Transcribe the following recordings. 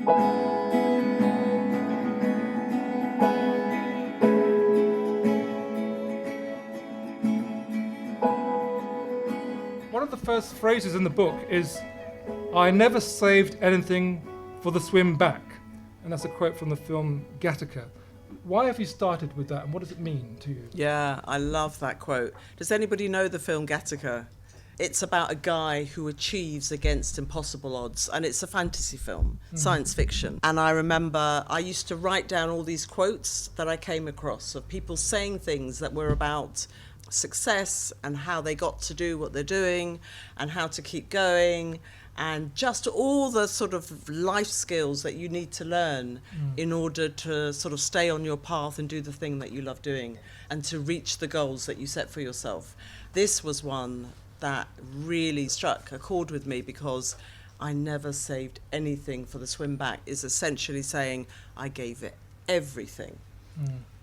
One of the first phrases in the book is, "I never saved anything for the swim back." And that's a quote from the film Gattaca. Why have you started with that, and what does it mean to you? Yeah, I love that quote. Does anybody know the film Gattaca? It's about a guy who achieves against impossible odds, and it's a fantasy film, science fiction. And I remember I used to write down all these quotes that I came across of people saying things that were about success and how they got to do what they're doing and how to keep going, and just all the sort of life skills that you need to learn in order to sort of stay on your path and do the thing that you love doing and to reach the goals that you set for yourself. This was one that really struck a chord with me, because I never saved anything for the swim back is essentially saying I gave it everything.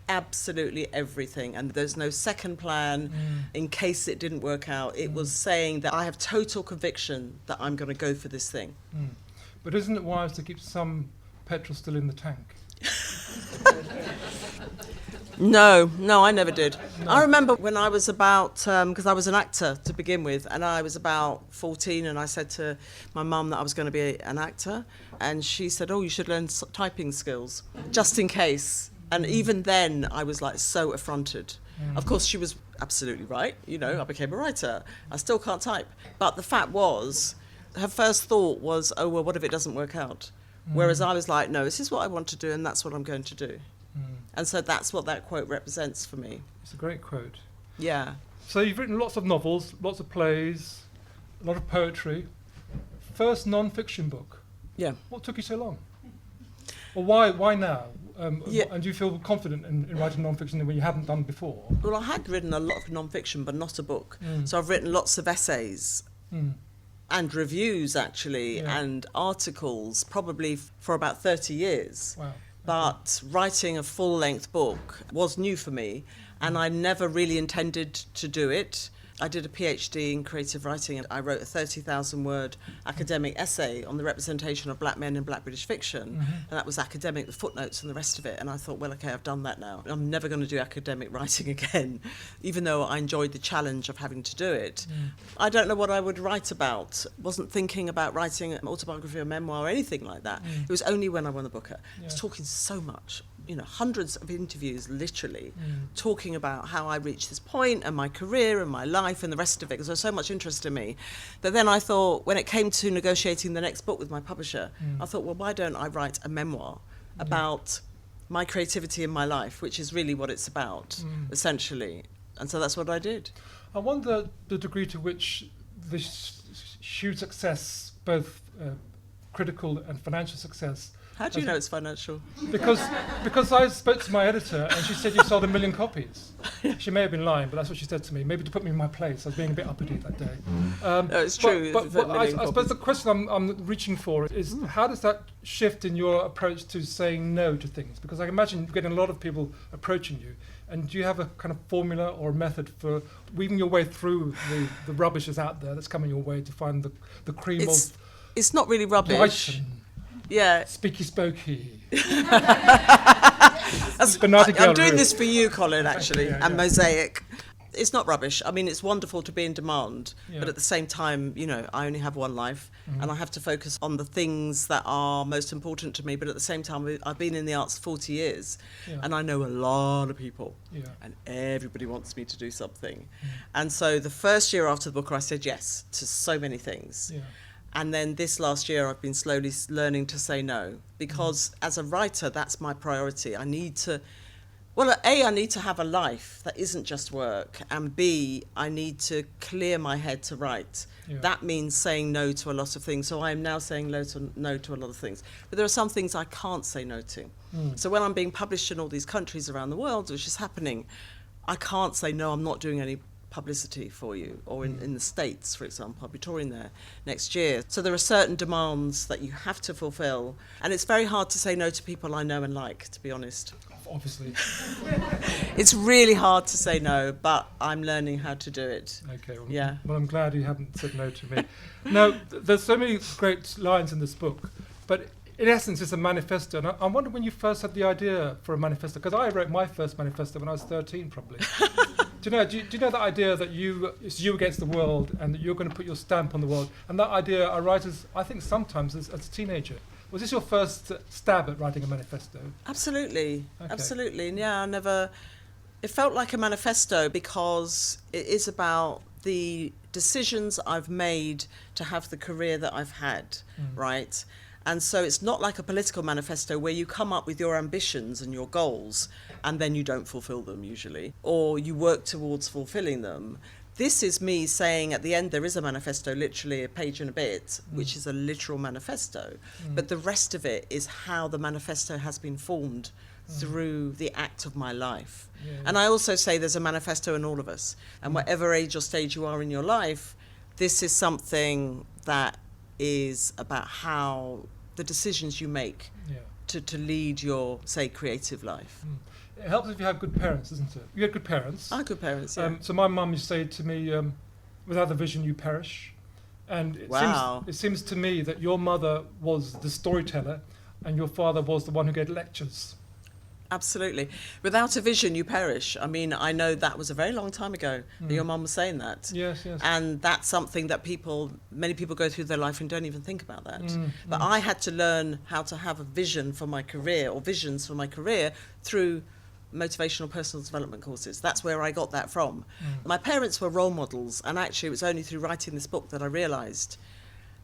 Absolutely everything, and there's no second plan in case it didn't work out. It was saying that I have total conviction that I'm going to go for this thing. But isn't it wise to keep some petrol still in the tank? No, I never did. No. I remember when I was about, because I was an actor to begin with, and I was about 14, and I said to my mum that I was going to be an actor, and she said, "Oh, you should learn typing skills, just in case." And even then, I was like so affronted. Of course, she was absolutely right. You know, I became a writer. I still can't type. But the fact was, her first thought was, oh, well, what if it doesn't work out? Whereas I was like, no, this is what I want to do, and that's what I'm going to do. And so that's what that quote represents for me. It's a great quote. Yeah. So you've written lots of novels, lots of plays, a lot of poetry. First non-fiction book. Yeah. What took you so long? Or why now? Yeah. And do you feel confident in writing non-fiction when you haven't done before? Well, I had written a lot of non-fiction, but not a book. So I've written lots of essays and reviews, actually, and articles, probably for about 30 years. Wow. But writing a full-length book was new for me, and I never really intended to do it. I did a PhD in creative writing, and I wrote a 30,000-word academic essay on the representation of black men in black British fiction, and that was academic with footnotes and the rest of it. And I thought, well, okay, I've done that now. I'm never going to do academic writing again, even though I enjoyed the challenge of having to do it. I don't know what I would write about. Wasn't thinking about writing an autobiography or memoir or anything like that. It was only when I won the Booker. I was talking so much. You know, hundreds of interviews, literally, talking about how I reached this point and my career and my life and the rest of it, because there was so much interest in me. But then I thought, when it came to negotiating the next book with my publisher, I thought, well, why don't I write a memoir about my creativity in my life, which is really what it's about, essentially. And so that's what I did. I wonder the degree to which this huge success, both critical and financial success. How do you know it's financial? Because I spoke to my editor and she said you sold 1 million copies. She may have been lying, but that's what she said to me. Maybe to put me in my place. I was being a bit uppity that day. No, it's true. But I suppose the question I'm reaching for is how does that shift in your approach to saying no to things? Because I imagine you're getting a lot of people approaching you. And do you have a kind of formula or a method for weaving your way through the rubbish that's out there that's coming your way to find the cream of... It's not really rubbish. Brighton. Yeah. Speaky spokey. I'm doing this for you, Colin, actually, and Mosaic. It's not rubbish. I mean, it's wonderful to be in demand, but at the same time, you know, I only have one life, and I have to focus on the things that are most important to me. But at the same time, I've been in the arts 40 years, and I know a lot of people, and everybody wants me to do something. And so the first year after the Booker, I said yes to so many things. And then this last year, I've been slowly learning to say no, because as a writer, that's my priority. I need to, well, A, I need to have a life that isn't just work, and B, I need to clear my head to write. That means saying no to a lot of things. So I am now saying no to a lot of things. But there are some things I can't say no to. So when I'm being published in all these countries around the world, which is happening, I can't say, no, I'm not doing any publicity for you, or in the States, for example. I'll be touring there next year. So there are certain demands that you have to fulfill, and it's very hard to say no to people I know and like, to be honest. Obviously. It's really hard to say no, but I'm learning how to do it. Okay, well, I'm glad you haven't said no to me. Now, there's so many great lines in this book, but in essence, it's a manifesto. And I wonder when you first had the idea for a manifesto, because I wrote my first manifesto when I was 13, probably. Do you know that idea that it's you against the world and that you're going to put your stamp on the world? And that idea arises, I think, sometimes as a teenager. Was this your first stab at writing a manifesto? Absolutely. Okay. Absolutely. Yeah, it felt like a manifesto because it is about the decisions I've made to have the career that I've had, right? And so it's not like a political manifesto where you come up with your ambitions and your goals and then you don't fulfill them usually, or you work towards fulfilling them. This is me saying at the end there is a manifesto, literally a page and a bit, which is a literal manifesto. But the rest of it is how the manifesto has been formed through the act of my life. Yeah. And I also say there's a manifesto in all of us. And whatever age or stage you are in your life, this is something that is about how the decisions you make to lead your, say, creative life. It helps if you have good parents, doesn't it? You had good parents. I had good parents, yeah. So my mum used to say to me, without a vision you perish. And it seems to me that your mother was the storyteller and your father was the one who gave lectures. Absolutely. Without a vision, you perish. I mean, I know that was a very long time ago that your mum was saying that. Yes, yes. And that's something that many people go through their life and don't even think about that. But I had to learn how to have a vision for my career, or visions for my career, through motivational personal development courses. That's where I got that from. My parents were role models, and actually it was only through writing this book that I realised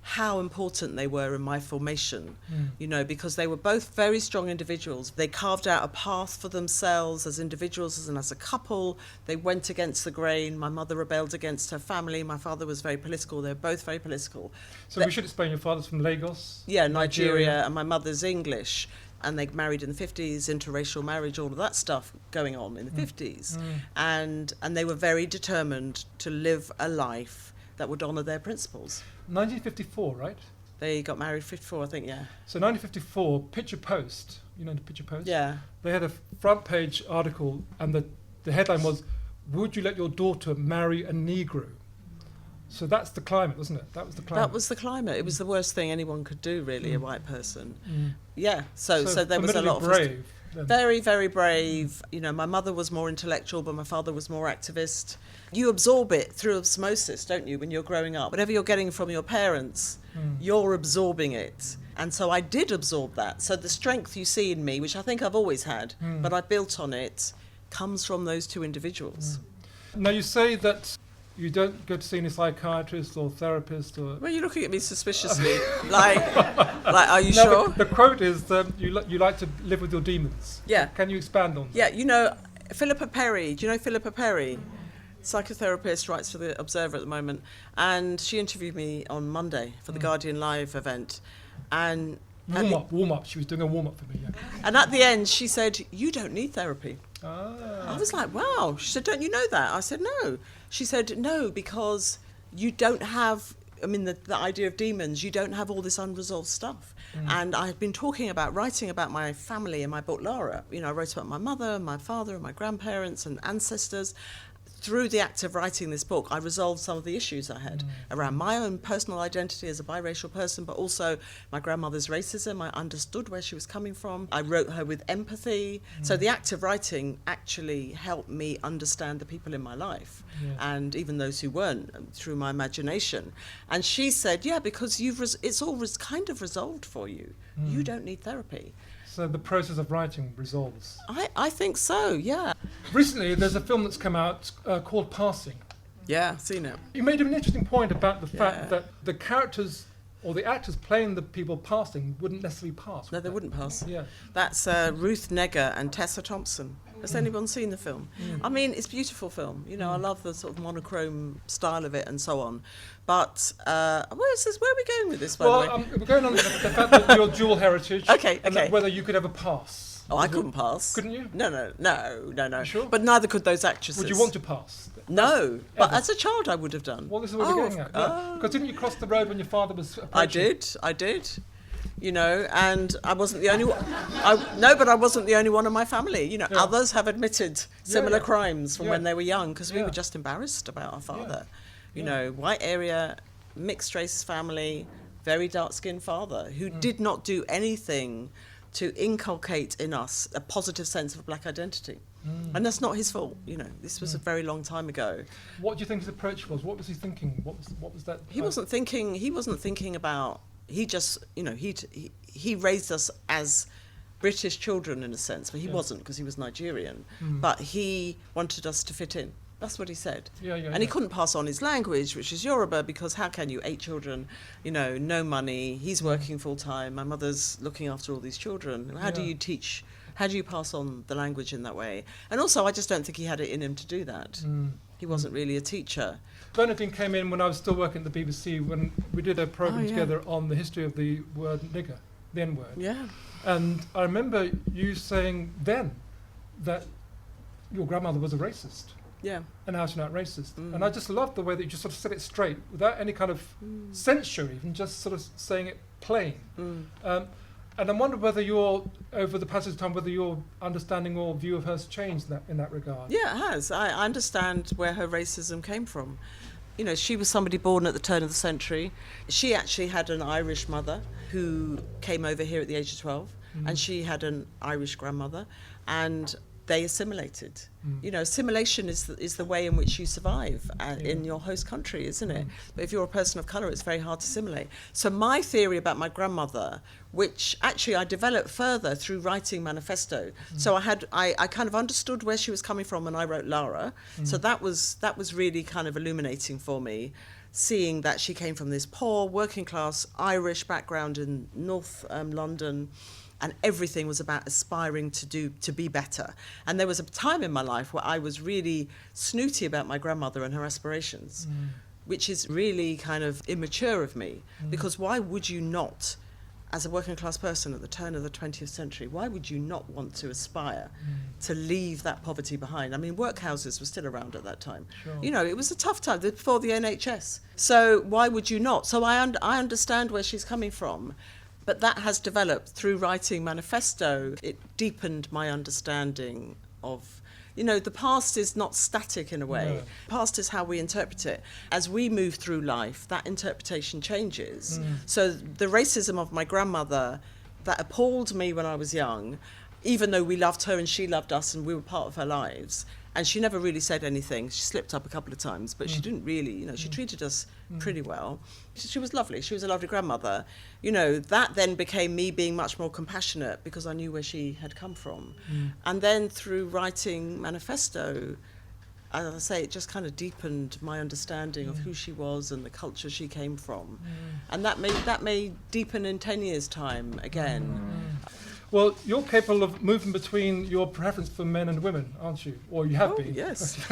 how important they were in my formation, you know, because they were both very strong individuals. They carved out a path for themselves as individuals and as a couple. They went against the grain. My mother rebelled against her family. My father was very political. They were both very political. So we should explain your father's from Lagos? Yeah, Nigeria, and my mother's English. And they married in the 50s, interracial marriage, all of that stuff going on in the 50s. And they were very determined to live a life that would honour their principles. 1954, right? They got married 54, I think, yeah. So 1954, Picture Post, you know the Picture Post? Yeah. They had a front page article and the headline was, "Would you let your daughter marry a Negro?" So that's the climate, wasn't it? That was the climate. That was the climate. It was the worst thing anyone could do, really, a white person. Yeah, so there was a lot of... brave. Very, very brave. You know, my mother was more intellectual, but my father was more activist. You absorb it through osmosis, don't you, when you're growing up? Whatever you're getting from your parents, you're absorbing it. And so I did absorb that. So the strength you see in me, which I think I've always had, but I built on it, comes from those two individuals. Now, you say that you don't go to see any psychiatrist or therapist or... Well, you're looking at me suspiciously. like, are you sure? The quote is you like to live with your demons. Yeah. Can you expand on that? Yeah, you know, Philippa Perry. Do you know Philippa Perry? Psychotherapist, writes for The Observer at the moment. And she interviewed me on Monday for the Guardian Live event. And warm up. She was doing a warm up for me, yeah. And at the end, she said, "You don't need therapy." Ah. I was like, wow. She said, "Don't you know that?" I said, "No." She said, "No, because you don't have, I mean, the idea of demons, you don't have all this unresolved stuff." And I had been writing about my family in my book, Lara. You know, I wrote about my mother, my father, and my grandparents and ancestors. Through the act of writing this book, I resolved some of the issues I had around my own personal identity as a biracial person, but also my grandmother's racism. I understood where she was coming from. I wrote her with empathy. So the act of writing actually helped me understand the people in my life, and even those who weren't, through my imagination. And she said, "Yeah, because it's all kind of resolved for you. You don't need therapy." So the process of writing resolves. I think so, yeah. Recently, there's a film that's come out called Passing. Yeah, seen it. You made an interesting point about the fact that the characters or the actors playing the people passing wouldn't necessarily pass. No, they wouldn't pass. Yeah. That's Ruth Negga and Tessa Thompson. Has anyone seen the film? I mean, it's a beautiful film. You know, I love the sort of monochrome style of it and so on. But where are we going with this, by the way? We're going on the fact that you're dual heritage. Okay. And whether you could ever pass. Oh, I couldn't pass. Couldn't you? No. Sure? But neither could those actresses. Would you want to pass? No, but as a child I would have done. Well, this is what we're getting at. Because didn't you cross the road when your father was approaching? I did. You know, and I wasn't the only one. But I wasn't the only one in my family. You know, others have admitted similar crimes from when they were young, because we were just embarrassed about our father. You know, white area, mixed race family, very dark-skinned father who did not do anything to inculcate in us a positive sense of black identity. And that's not his fault, you know. This was a very long time ago. What do you think his approach was? What was he thinking? What was that? He wasn't thinking about, he just, you know, he raised us as British children in a sense, but he wasn't, because he was Nigerian. But he wanted us to fit in. That's what he said. And he couldn't pass on his language, which is Yoruba, because how can you? 8 children, you know, no money, he's working full time, my mother's looking after all these children. How do you teach? How do you pass on the language in that way? And also, I just don't think he had it in him to do that. He wasn't really a teacher. Bernardine came in when I was still working at the BBC, when we did a programme together on the history of the word nigger, the N-word. Yeah. And I remember you saying then that your grandmother was a racist. Yeah. An out-and-out racist. And I just loved the way that you just sort of said it straight, without any kind of censure even, just sort of saying it plain. And I wonder whether over the passage of time, whether your understanding or view of her has changed in that regard. Yeah, it has. I understand where her racism came from. You know, she was somebody born at the turn of the century. She actually had an Irish mother who came over here at the age of 12, and she had an Irish grandmother, and they assimilated. You know, assimilation is the way in which you survive in your host country, isn't it? But if you're a person of colour, it's very hard to assimilate. So my theory about my grandmother, which actually I developed further through writing Manifesto. So I kind of understood where she was coming from when I wrote Lara. So that was really kind of illuminating for me, seeing that she came from this poor, working class Irish background in North London. And everything was about aspiring to be better. And there was a time in my life where I was really snooty about my grandmother and her aspirations, which is really kind of immature of me. Because why would you not, as a working class person at the turn of the 20th century, why would you not want to aspire to leave that poverty behind? I mean, workhouses were still around at that time. Sure. You know, it was a tough time before the NHS. So why would you not? So I understand where she's coming from. But that has developed through writing Manifesto. It deepened my understanding of, you know, the past is not static in a way. No. Past is how we interpret it. As we move through life, that interpretation changes. So the racism of my grandmother that appalled me when I was young, even though we loved her and she loved us and we were part of her lives, and she never really said anything. She slipped up a couple of times, but she didn't really, you know, she treated us pretty well. She was lovely. She was a lovely grandmother. You know, that then became me being much more compassionate because I knew where she had come from. And then through writing Manifesto, as I say, it just kind of deepened my understanding of who she was and the culture she came from. And that may deepen in 10 years' time again. Well, you're capable of moving between your preference for men and women, aren't you? Or you have been. Yes.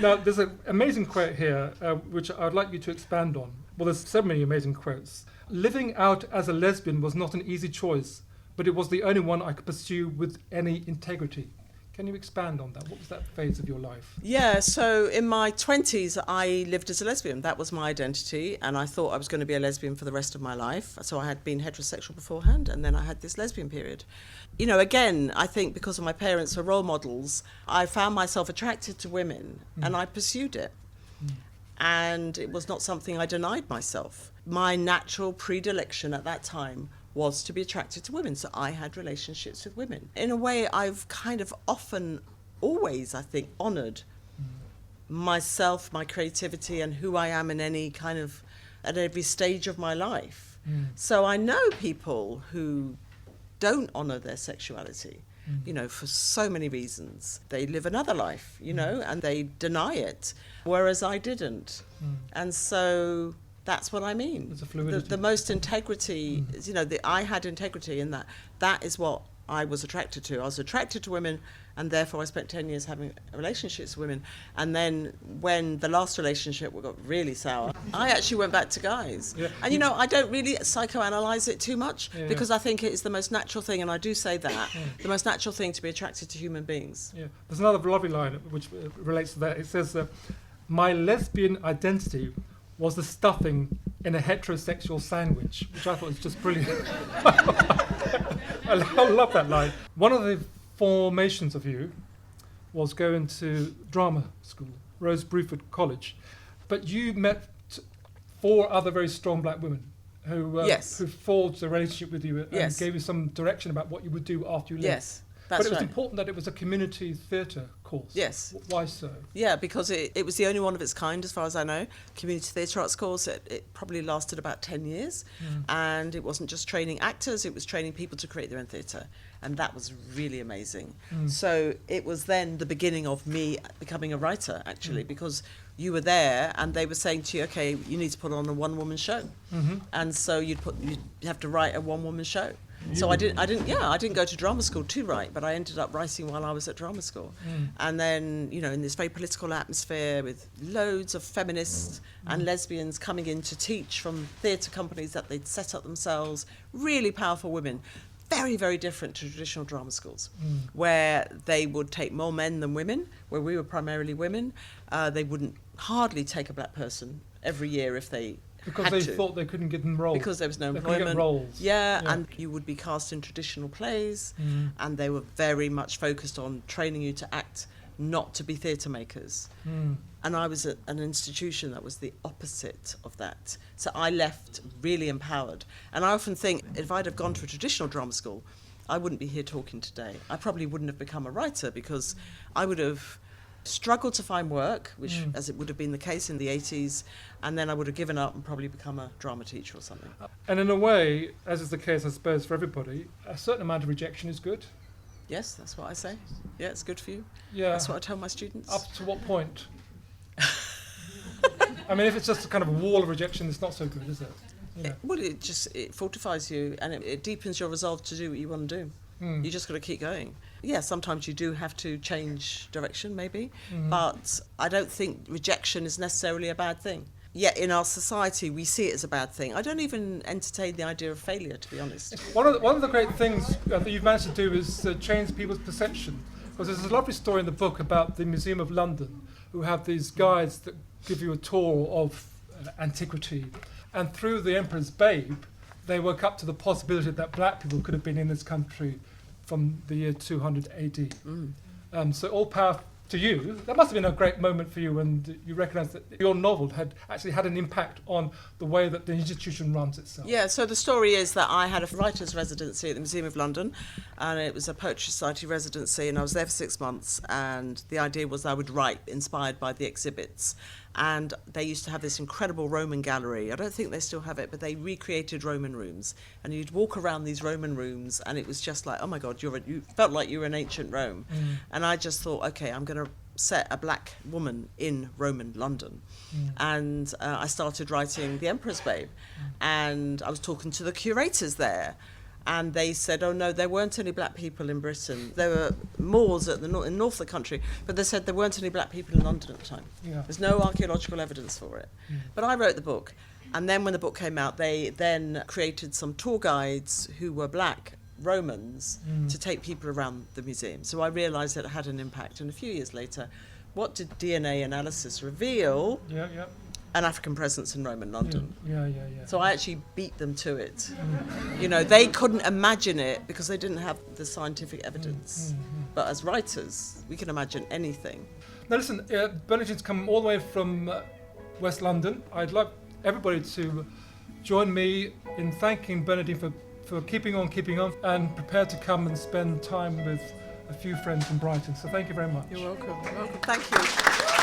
Now, there's an amazing quote here, which I'd like you to expand on. Well, there's so many amazing quotes. Living out as a lesbian was not an easy choice, but it was the only one I could pursue with any integrity. Can you expand on that? What was that phase of your life? Yeah, so in my 20s, I lived as a lesbian. That was my identity, and I thought I was going to be a lesbian for the rest of my life. So I had been heterosexual beforehand, and then I had this lesbian period. You know, again, I think because of my parents were role models, I found myself attracted to women, and I pursued it. And it was not something I denied myself. My natural predilection at that time was to be attracted to women. So I had relationships with women. In a way, I've kind of always, I think, honoured myself, my creativity, and who I am in any kind of, at every stage of my life. So I know people who don't honour their sexuality, you know, for so many reasons. They live another life, you know, and they deny it, whereas I didn't. And so that's what I mean. It's a fluidity. The most integrity, you know, I had integrity in that. That is what I was attracted to. I was attracted to women, and therefore I spent 10 years having relationships with women. And then when the last relationship got really sour, I actually went back to guys. Yeah. And, you know, I don't really psychoanalyze it too much because I think it is the most natural thing, and I do say that, the most natural thing to be attracted to human beings. Yeah. There's another lovely line which relates to that. It says, my lesbian identity was the stuffing in a heterosexual sandwich, which I thought was just brilliant. I love that line. One of the formations of you was going to drama school, Rose Bruford College, but you met 4 other very strong black women who Yes. who forged a relationship with you and Yes. gave you some direction about what you would do after you left. Yes, that's But it was right. important that it was a community theatre course. Yes. Why so? Yeah, because it was the only one of its kind, as far as I know. Community Theatre Arts course. It probably lasted about 10 years. And it wasn't just training actors, it was training people to create their own theatre. And that was really amazing. So it was then the beginning of me becoming a writer, actually, because you were there and they were saying to you, okay, you need to put on a one-woman show. And so you'd have to write a one-woman show. So I didn't go to drama school to write, but I ended up writing while I was at drama school. And then, you know, in this very political atmosphere with loads of feminists and lesbians coming in to teach from theatre companies that they'd set up themselves, really powerful women, very, very different to traditional drama schools, where they would take more men than women, where we were primarily women. They wouldn't hardly take a black person every year if they Because they thought they couldn't get them roles. because there was no They couldn't get employment. roles. Yeah, and you would be cast in traditional plays, and they were very much focused on training you to act, not to be theatre makers. And I was at an institution that was the opposite of that. So I left really empowered. And I often think if I'd have gone to a traditional drama school, I wouldn't be here talking today. I probably wouldn't have become a writer because I would have struggled to find work, which as it would have been the case in the 80s, and then I would have given up and probably become a drama teacher or something. And in a way, as is the case, I suppose, for everybody, a certain amount of rejection is good. Yes, that's what I say. Yeah, it's good for you. Yeah. That's what I tell my students. Up to what point? I mean, if it's just a kind of a wall of rejection, it's not so good, is it? You know. Well, it fortifies you and it deepens your resolve to do what you want to do. You just got to keep going. Yeah, sometimes you do have to change direction, maybe, but I don't think rejection is necessarily a bad thing. Yet in our society, we see it as a bad thing. I don't even entertain the idea of failure, to be honest. One of the great things that you've managed to do is change people's perception. Because there's a lovely story in the book about the Museum of London, who have these guides that give you a tour of antiquity. And through The Emperor's Babe, they woke up to the possibility that black people could have been in this country from the year 200 AD. So all power to you. That must have been a great moment for you when you recognised that your novel had actually had an impact on the way that the institution runs itself. Yeah, so the story is that I had a writer's residency at the Museum of London, and it was a Poetry Society residency, and I was there for 6 months, and the idea was I would write inspired by the exhibits. And they used to have this incredible Roman gallery. I don't think they still have it, but they recreated Roman rooms. And you'd walk around these Roman rooms, and it was just like, oh my God, you felt like you were in ancient Rome. And I just thought, okay, I'm going to set a black woman in Roman London. And I started writing The Emperor's Babe. And I was talking to the curators there. And they said, oh no, there weren't any black people in Britain. There were Moors in north of the country, but they said there weren't any black people in London at the time. Yeah. There's no archaeological evidence for it. But I wrote the book. And then when the book came out, they then created some tour guides who were black Romans to take people around the museum. So I realised that it had an impact. And a few years later, what did DNA analysis reveal? Yeah. An African presence in Roman London. Yeah. So I actually beat them to it. You know, they couldn't imagine it because they didn't have the scientific evidence. But as writers, we can imagine anything. Now listen, Bernardine's come all the way from West London. I'd like everybody to join me in thanking Bernardine for keeping on, and prepared to come and spend time with a few friends in Brighton. So thank you very much. You're welcome. Thank you.